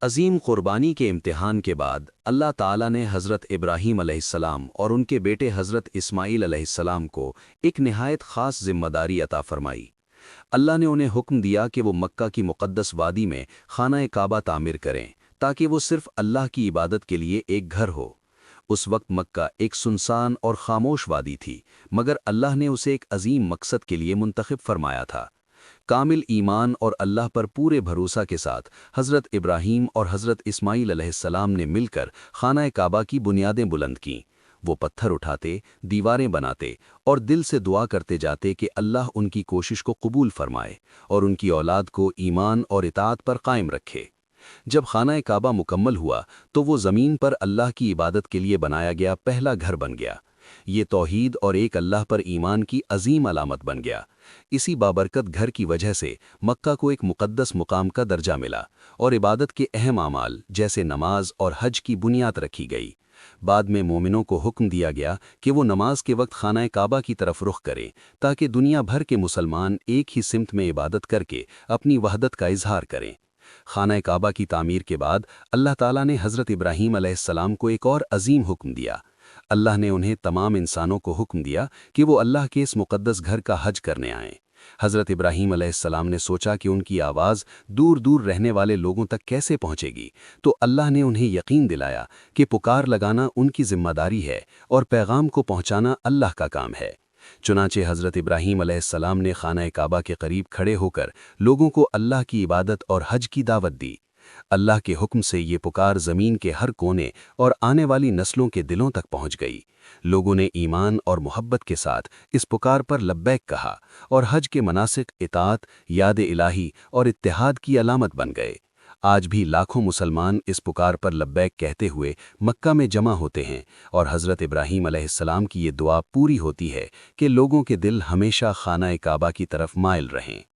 عظیم قربانی کے امتحان کے بعد اللہ تعالیٰ نے حضرت ابراہیم علیہ السلام اور ان کے بیٹے حضرت اسماعیل علیہ السلام کو ایک نہایت خاص ذمہ داری عطا فرمائی۔ اللہ نے انہیں حکم دیا کہ وہ مکہ کی مقدس وادی میں خانہ کعبہ تعمیر کریں تاکہ وہ صرف اللہ کی عبادت کے لیے ایک گھر ہو۔ اس وقت مکہ ایک سنسان اور خاموش وادی تھی، مگر اللہ نے اسے ایک عظیم مقصد کے لیے منتخب فرمایا تھا۔ کامل ایمان اور اللہ پر پورے بھروسہ کے ساتھ حضرت ابراہیم اور حضرت اسماعیل علیہ السلام نے مل کر خانہ کعبہ کی بنیادیں بلند کیں۔ وہ پتھر اٹھاتے، دیواریں بناتے اور دل سے دعا کرتے جاتے کہ اللہ ان کی کوشش کو قبول فرمائے اور ان کی اولاد کو ایمان اور اطاعت پر قائم رکھے۔ جب خانہ کعبہ مکمل ہوا تو وہ زمین پر اللہ کی عبادت کے لیے بنایا گیا پہلا گھر بن گیا۔ یہ توحید اور ایک اللہ پر ایمان کی عظیم علامت بن گیا۔ اسی بابرکت گھر کی وجہ سے مکہ کو ایک مقدس مقام کا درجہ ملا اور عبادت کے اہم اعمال جیسے نماز اور حج کی بنیاد رکھی گئی۔ بعد میں مومنوں کو حکم دیا گیا کہ وہ نماز کے وقت خانہ کعبہ کی طرف رخ کریں تاکہ دنیا بھر کے مسلمان ایک ہی سمت میں عبادت کر کے اپنی وحدت کا اظہار کریں۔ خانہ کعبہ کی تعمیر کے بعد اللہ تعالیٰ نے حضرت ابراہیم علیہ السلام کو ایک اور عظیم حکم دیا۔ اللہ نے انہیں تمام انسانوں کو حکم دیا کہ وہ اللہ کے اس مقدس گھر کا حج کرنے آئیں۔ حضرت ابراہیم علیہ السلام نے سوچا کہ ان کی آواز دور دور رہنے والے لوگوں تک کیسے پہنچے گی، تو اللہ نے انہیں یقین دلایا کہ پکار لگانا ان کی ذمہ داری ہے اور پیغام کو پہنچانا اللہ کا کام ہے۔ چنانچہ حضرت ابراہیم علیہ السلام نے خانہ کعبہ کے قریب کھڑے ہو کر لوگوں کو اللہ کی عبادت اور حج کی دعوت دی۔ اللہ کے حکم سے یہ پکار زمین کے ہر کونے اور آنے والی نسلوں کے دلوں تک پہنچ گئی۔ لوگوں نے ایمان اور محبت کے ساتھ اس پکار پر لبیک کہا اور حج کے مناسک اطاعت، یاد الہی اور اتحاد کی علامت بن گئے۔ آج بھی لاکھوں مسلمان اس پکار پر لبیک کہتے ہوئے مکہ میں جمع ہوتے ہیں اور حضرت ابراہیم علیہ السلام کی یہ دعا پوری ہوتی ہے کہ لوگوں کے دل ہمیشہ خانہ کعبہ کی طرف مائل رہیں۔